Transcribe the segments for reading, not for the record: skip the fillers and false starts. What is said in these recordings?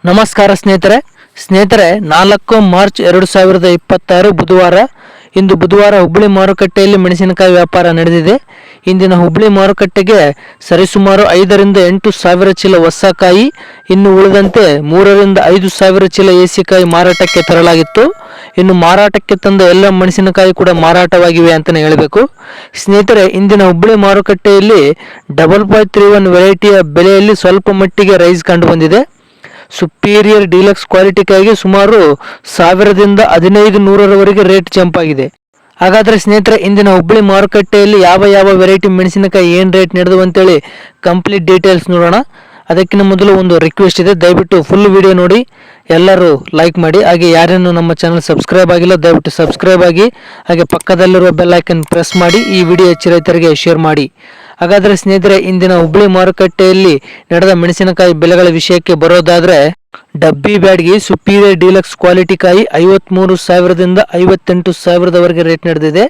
ನಮಸ್ಕಾರ ಸ್ನೇಹಿತರೆ 4 ಮಾರ್ಚ್ 2026 ಬುಧವಾರ. ಇಂದು ಬುಧವಾರ ಹುಬ್ಬಳ್ಳಿ ಮಾರುಕಟ್ಟೆಯಲ್ಲಿ ಮೆಣಸಿನಕಾಯಿ ವ್ಯಾಪಾರ ನಡೆದಿದೆ. ಇಂದಿನ ಹುಬ್ಬಳ್ಳಿ ಮಾರುಕಟ್ಟೆಗೆ ಸರಿಸುಮಾರು 5 ರಿಂದ 8 ಸಾವಿರ ಚೀಲ ಹೊಸಕಾಯಿ, ಇನ್ನು ಉಳಿದಂತೆ 3 ರಿಂದ 5 ಸಾವಿರ ಚೀಲ ಏಸಿಕಾಯಿ ಮಾರಾಟಕ್ಕೆ ತರಲಾಗಿತ್ತು. ಇನ್ನು ಮಾರಾಟಕ್ಕೆ ತಂದ ಎಲ್ಲ ಮೆಣಸಿನಕಾಯಿ ಕೂಡ ಮಾರಾಟವಾಗಿವೆ ಅಂತಲೇ ಹೇಳಬೇಕು. ಸ್ನೇಹಿತರೆ, ಇಂದಿನ ಹುಬ್ಬಳ್ಳಿ ಮಾರುಕಟ್ಟೆಯಲ್ಲಿ 5531 ವೆರೈಟಿಯ ಬೆಲೆಯಲ್ಲಿ ಸ್ವಲ್ಪ ಮಟ್ಟಿಗೆ ರೈಸ್ ಕಂಡು ಬಂದಿದೆ. ಸುಪೀರಿಯರ್ ಡೀಲಕ್ಸ್ ಕ್ವಾಲಿಟಿಗಾಗಿ ಸುಮಾರು 1000 ರಿಂದ 1500ರವರೆಗೆ ರೇಟ್ ಜಂಪ್ ಆಗಿದೆ. ಹಾಗಾದರೆ ಸ್ನೇಹಿತರೆ, ಇಂದಿನ ಹುಬ್ಬಳ್ಳಿ ಮಾರುಕಟ್ಟೆಯಲ್ಲಿ ಯಾವ ವೆರೈಟಿ ಮೆಣಸಿನಕಾಯಿ ಏನು ರೇಟ್ ನಡೆದವು ಅಂತೇಳಿ ಕಂಪ್ಲೀಟ್ ಡೀಟೇಲ್ಸ್ ನೋಡೋಣ. ಅದಕ್ಕಿಂತ ಮೊದಲು ಒಂದು ರಿಕ್ವೆಸ್ಟ್ ಇದೆ, ದಯವಿಟ್ಟು ಫುಲ್ ವಿಡಿಯೋ ನೋಡಿ, ಎಲ್ಲರೂ ಲೈಕ್ ಮಾಡಿ. ಹಾಗೆ ಯಾರೇನು ನಮ್ಮ ಚಾನಲ್ ಸಬ್ಸ್ಕ್ರೈಬ್ ಆಗಿಲ್ಲ ದಯವಿಟ್ಟು ಸಬ್ಸ್ಕ್ರೈಬ್ ಆಗಿ, ಹಾಗೆ ಪಕ್ಕದಲ್ಲಿರುವ ಬೆಲ್ ಐಕನ್ ಪ್ರೆಸ್ ಮಾಡಿ. ಈ ವಿಡಿಯೋ ಹೆಚ್ಚು ರೈತರಿಗೆ ಶೇರ್ ಮಾಡಿ. ಹಾಗಾದರೆ ಸ್ನೇಹಿತರೆ, ಇಂದಿನ ಹುಬ್ಬಳ್ಳಿ ಮಾರುಕಟ್ಟೆಯಲ್ಲಿ ನಡೆದ ಮೆಣಸಿನಕಾಯಿ ಬೆಲೆಗಳ ವಿಷಯಕ್ಕೆ ಬರೋದಾದರೆ, ಡಬ್ಬಿ ಬ್ಯಾಡ್ಗೆ ಸುಪೀರಿಯರ್ ಡೀಲಕ್ಸ್ ಕ್ವಾಲಿಟಿ ಕಾಯಿ 53,000ದಿಂದ 58,000ರವರೆಗೆ ರೇಟ್ ನಡೆದಿದೆ.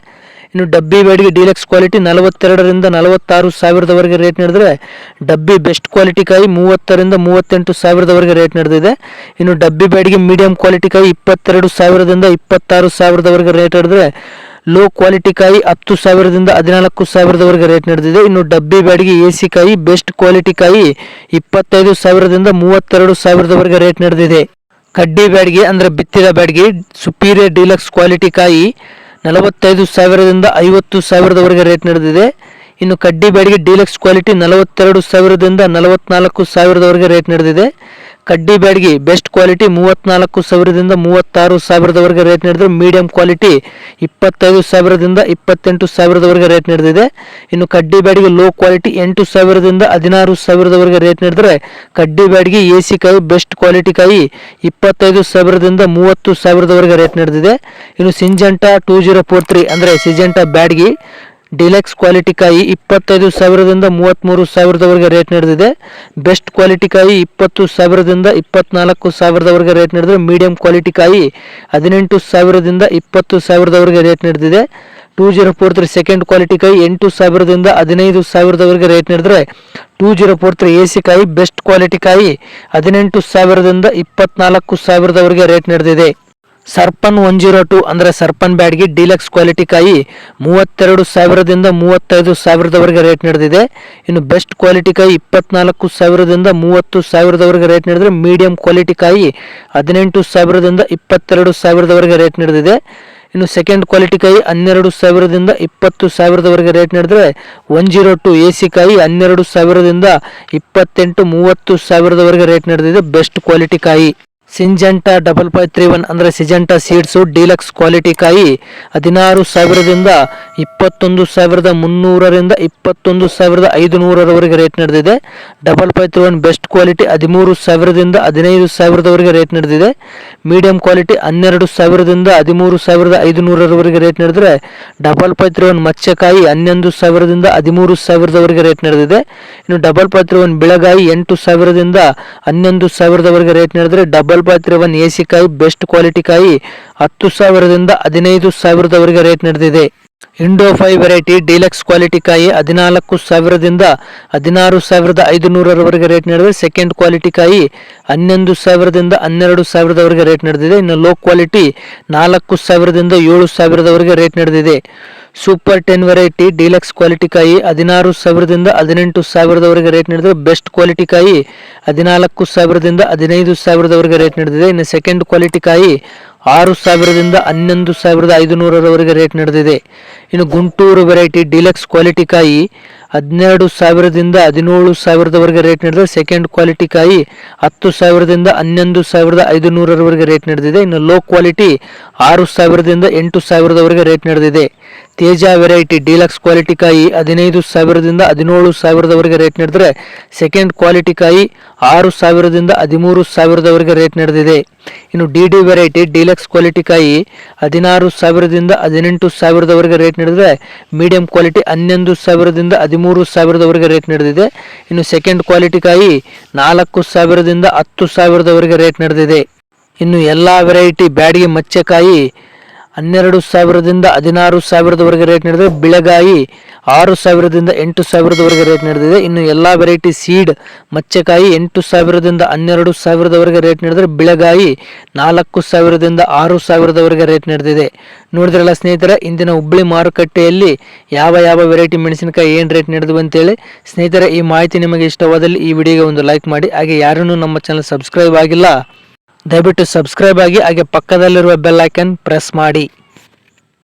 ಇನ್ನು ಡಬ್ಬಿ ಬ್ಯಾಡ್ಗೆ ಡೀಲಕ್ಸ್ ಕ್ವಾಲಿಟಿ 42 ರಿಂದ 46,000ರವರೆಗೆ ರೇಟ್ ನಡೆದರೆ, ಡಬ್ಬಿ ಬೆಸ್ಟ್ ಕ್ವಾಲಿಟಿ ಕಾಯಿ 30 ರಿಂದ 38,000ರವರೆಗೆ ರೇಟ್ ನಡೆದಿದೆ. ಇನ್ನು ಡಬ್ಬಿ ಬ್ಯಾಡ್ಗೆ ಮೀಡಿಯಂ ಕ್ವಾಲಿಟಿ ಕಾಯಿ 22,000ದಿಂದ 26,000ರವರೆಗೆ ರೇಟ್ ನಡೆದರೆ, ಲೋ ಕ್ವಾಲಿಟಿ ಕಾಯಿ 10,000 ದಿಂದ 14,000ರವರೆಗೆ ರೇಟ್ ನಡೆದಿದೆ. ಇನ್ನು ಡಬ್ಬಿ ಬ್ಯಾಡ್ಗೆ ಎಸಿ ಕಾಯಿ ಬೆಸ್ಟ್ ಕ್ವಾಲಿಟಿ ಕಾಯಿ 25,000 ದಿಂದ 32,000ರವರೆಗೆ ರೇಟ್ ನಡೆದಿದೆ. ಕಡ್ಡಿ ಬ್ಯಾಡ್ಗೆ ಅಂದರೆ ಬಿತ್ತಿದ ಬ್ಯಾಡ್ಗೆ ಸುಪೀರಿಯರ್ ಡೀಲಕ್ಸ್ ಕ್ವಾಲಿಟಿ ಕಾಯಿ 45,000 ದಿಂದ 50,000ರವರೆಗೆ ರೇಟ್ ನಡೆದಿದೆ. ಇನ್ನು ಕಡ್ಡಿ ಬ್ಯಾಡ್ಗೆ ಡೀಲಕ್ಸ್ ಕ್ವಾಲಿಟಿ 42,000 ದಿಂದ 44,000ರವರೆಗೆ ರೇಟ್ ನಡೆದಿದೆ. ಕಡ್ಡಿ ಬ್ಯಾಡ್ಗೆ ಬೆಸ್ಟ್ ಕ್ವಾಲಿಟಿ 34,000 ದಿಂದ 36,000ರವರೆಗೆ ರೇಟ್ ನಡೆದರೆ, ಮೀಡಿಯಂ ಕ್ವಾಲಿಟಿ 25,000 ದಿಂದ 28,000ರವರೆಗೆ ರೇಟ್ ನಡೆದಿದೆ. ಇನ್ನು ಕಡ್ಡಿ ಬ್ಯಾಡ್ಗೆ ಲೋ ಕ್ವಾಲಿಟಿ 8,000 ದಿಂದ 16,000ರವರೆಗೆ ರೇಟ್ ನಡೆದರೆ, ಕಡ್ಡಿ ಬ್ಯಾಡ್ಗೆ ಎಸಿ ಕಾಯಿ ಬೆಸ್ಟ್ ಕ್ವಾಲಿಟಿ ಕಾಯಿ 25,000 ದಿಂದ 30,000ರವರೆಗೆ ರೇಟ್ ನಡೆದಿದೆ. ಇನ್ನು ಸಿಂಜೆಂಟಾ 2043 ಅಂದರೆ ಸಿಂಜೆಂಟಾ ಬ್ಯಾಡ್ಗೆ ಡೀಲಕ್ಸ್ ಕ್ವಾಲಿಟಿ ಕಾಯಿ 25,000 ದಿಂದ 33,000ರವರೆಗೆ ರೇಟ್ ನಡೆದಿದೆ. ಬೆಸ್ಟ್ ಕ್ವಾಲಿಟಿ ಕಾಯಿ 20,000 ದಿಂದ 24,000ರವರೆಗೆ ರೇಟ್ ನಡೆದರೆ, ಮೀಡಿಯಂ ಕ್ವಾಲಿಟಿ ಕಾಯಿ 18,000 ದಿಂದ 20,000ರವರೆಗೆ ರೇಟ್ ನಡೆದಿದೆ. 2043 ಸೆಕೆಂಡ್ ಕ್ವಾಲಿಟಿ ಕಾಯಿ 8,000 ದಿಂದ 15,000ರವರೆಗೆ ರೇಟ್ ನಡೆದರೆ, 2043 ಎಸಿ ಕಾಯಿ ಬೆಸ್ಟ್ ಕ್ವಾಲಿಟಿ ಕಾಯಿ 18,000 ದಿಂದ 24,000ರವರೆಗೆ ರೇಟ್ ನಡೆದಿದೆ. ಸರ್ಪನ್ 102 ಅಂದರೆ ಸರ್ಪನ್ ಬ್ಯಾಡ್ಗೆ ಡೀಲಕ್ಸ್ ಕ್ವಾಲಿಟಿ ಕಾಯಿ 32,000 ದಿಂದ 35,000ರವರೆಗೆ ರೇಟ್ ನಡೆದಿದೆ. ಇನ್ನು ಬೆಸ್ಟ್ ಕ್ವಾಲಿಟಿ ಕಾಯಿ 24,000 ದಿಂದ 30,000ರವರೆಗೆ ರೇಟ್ ನಡೆದರೆ, ಮೀಡಿಯಂ ಕ್ವಾಲಿಟಿ ಕಾಯಿ 18,000 ದಿಂದ 22,000ರವರೆಗೆ ರೇಟ್ ನಡೆದಿದೆ. ಇನ್ನು ಸೆಕೆಂಡ್ ಕ್ವಾಲಿಟಿ ಕಾಯಿ 12,000 ದಿಂದ 20,000ರವರೆಗೆ ರೇಟ್ ನಡೆದರೆ, 102 ಎಸಿ ಕಾಯಿ 12,000 ದಿಂದ 28,000-30,000ರವರೆಗೆ ರೇಟ್ ನಡೆದಿದೆ. ಬೆಸ್ಟ್ ಕ್ವಾಲಿಟಿ ಕಾಯಿ ಸಿಂಜೆಂಟಾ 5531 ಅಂದರೆ ಸಿಂಜೆಂಟಾ ಸೀಡ್ಸು ಡೀಲಕ್ಸ್ ಕ್ವಾಲಿಟಿ ಕಾಯಿ 16,000 ದಿಂದ 21,300 ರಿಂದ 21,500ರವರೆಗೆ ರೇಟ್ ನಡೆದಿದೆ. 5531 ಬೆಸ್ಟ್ ಕ್ವಾಲಿಟಿ 13,000 ದಿಂದ 15,000ರವರೆಗೆ ರೇಟ್ ನಡೆದಿದೆ. ಮೀಡಿಯಂ ಕ್ವಾಲಿಟಿ 12,000 ದಿಂದ 13,500ರವರೆಗೆ ರೇಟ್ ನಡೆದರೆ, 5531 ಮಚ್ಚಕಾಯಿ 11,000 ದಿಂದ 13,000ರವರೆಗೆ ರೇಟ್ ನಡೆದಿದೆ. ಇನ್ನು 5531 ಬೆಳಗಾಯಿ 8,000 ದಿಂದ 11,000ರವರೆಗೆ ರೇಟ್ ನಡೆದರೆ, 5531 ಎಸಿ ಕಾಯಿ ಬೆಸ್ಟ್ ಕ್ವಾಲಿಟಿ ಕಾಯಿ 10,000 ದಿಂದ 15,000ರವರೆಗೆ ರೇಟ್ ನಡೆದಿದೆ. ಇಂಡೋ 5 ವೆರೈಟಿ ಡೀಲಕ್ಸ್ ಕ್ವಾಲಿಟಿ ಕಾಯಿ 14,000 ದಿಂದ 16,500ರವರೆಗೆ ರೇಟ್ ನಡೆದಿದೆ. ಸೆಕೆಂಡ್ ಕ್ವಾಲಿಟಿ ಕಾಯಿ 11,000 ದಿಂದ 12,000ರವರೆಗೆ ರೇಟ್ ನಡೆದಿದೆ. ಇನ್ನು ಲೋ ಕ್ವಾಲಿಟಿ 4,000 ದಿಂದ 7,000ರವರೆಗೆ ರೇಟ್ ನಡೆದಿದೆ. ಸೂಪರ್ 10 ವೆರೈಟಿ ಡೀಲಕ್ಸ್ ಕ್ವಾಲಿಟಿ ಕಾಯಿ 16,000 ದಿಂದ 18,000ರವರೆಗೆ ರೇಟ್ ನಡೆದಿದೆ. ಬೆಸ್ಟ್ ಕ್ವಾಲಿಟಿ ಕಾಯಿ 14,000 ದಿಂದ 15,000ರವರೆಗೆ ರೇಟ್ ನಡೆದಿದೆ. ಇನ್ನು ಸೆಕೆಂಡ್ ಕ್ವಾಲಿಟಿ ಕಾಯಿ 6,000 ದಿಂದ 11,500ರವರೆಗೆ ರೇಟ್ ನಡೆದಿದೆ. ಇನ್ನು ಗುಂಟೂರು ವೆರೈಟಿ ಡೀಲಕ್ಸ್ ಕ್ವಾಲಿಟಿ ಕಾಯಿ 12,000 ದಿಂದ 17,000ರವರೆಗೆ ರೇಟ್ ನಡೆದಿದೆ. ಸೆಕೆಂಡ್ ಕ್ವಾಲಿಟಿ ಕಾಯಿ 10,000 ದಿಂದ 11,500ರವರೆಗೆ ರೇಟ್ ನಡೆದಿದೆ. ಇನ್ನು ಲೋ ಕ್ವಾಲಿಟಿ 6,000 ದಿಂದ 8,000ರವರೆಗೆ ರೇಟ್ ನಡೆದಿದೆ. ತೇಜ ವೆರೈಟಿ ಡೀಲಕ್ಸ್ ಕ್ವಾಲಿಟಿ ಕಾಯಿ 15,000 ದಿಂದ 17,000ರವರೆಗೆ ರೇಟ್ ನಡೆದರೆ, ಸೆಕೆಂಡ್ ಕ್ವಾಲಿಟಿ ಕಾಯಿ 6,000 ದಿಂದ 13,000ರವರೆಗೆ ರೇಟ್ ನಡೆದಿದೆ. ಇನ್ನು ಡಿ ವೆರೈಟಿ ಡೀಲಕ್ಸ್ ಕ್ವಾಲಿಟಿ ಕಾಯಿ 16,000 ದಿಂದ 18,000ರವರೆಗೆ ರೇಟ್ ನಡೆದರೆ, ಮೀಡಿಯಂ ಕ್ವಾಲಿಟಿ 11,000 ದಿಂದ 13,000ರವರೆಗೆ ರೇಟ್ ನಡೆದಿದೆ. ಇನ್ನು ಸೆಕೆಂಡ್ ಕ್ವಾಲಿಟಿ ಕಾಯಿ 4,000 ದಿಂದ 10,000ರವರೆಗೆ ರೇಟ್ ನಡೆದಿದೆ. ಇನ್ನು ಎಲ್ಲ ವೆರೈಟಿ ಬ್ಯಾಡ್ಗೆ ಮಚ್ಚಕಾಯಿ 12,000ದಿಂದ 16,000ದವರೆಗೆ ರೇಟ್ ನಡೆದಿದೆ. ಬಿಳೆಗಾಯಿ 6,000ದಿಂದ 8,000ದವರೆಗೆ ರೇಟ್ ನಡೆದಿದೆ. ಇನ್ನು ಎಲ್ಲ ವೆರೈಟಿ ಸೀಡ್ ಮಚ್ಚೆಕಾಯಿ 8,000ದಿಂದ 12,000ದವರೆಗೆ ರೇಟ್ ನಡೆದರೆ ಬಿಳೆಗಾಯಿ 4,000ದಿಂದ 6,000ದವರೆಗೆ ರೇಟ್ ನಡೆದಿದೆ. ನೋಡಿದ್ರಲ್ಲ ಸ್ನೇಹಿತರೆ, ಇಂದಿನ ಹುಬ್ಳಿ ಮಾರುಕಟ್ಟೆಯಲ್ಲಿ ಯಾವ ವೆರೈಟಿ ಮೆಣಸಿನಕಾಯಿ ಏನು ರೇಟ್ ನಡೆದು ಅಂತೇಳಿ. ಸ್ನೇಹಿತರೆ, ಈ ಮಾಹಿತಿ ನಿಮಗೆ ಇಷ್ಟವಾದಲ್ಲಿ ಈ ವಿಡಿಯೋಗೆ ಒಂದು ಲೈಕ್ ಮಾಡಿ. ಹಾಗೆ ಯಾರೂ ನಮ್ಮ ಚಾನಲ್ ಸಬ್ಸ್ಕ್ರೈಬ್ ಆಗಿಲ್ಲ, ದಯವಿಟ್ಟು ಸಬ್ಸ್ಕ್ರೈಬ್ ಆಗಿ. ಹಾಗೆ ಪಕ್ಕದಲ್ಲಿರುವ ಬೆಲ್ ಐಕನ್ ಪ್ರೆಸ್ ಮಾಡಿ.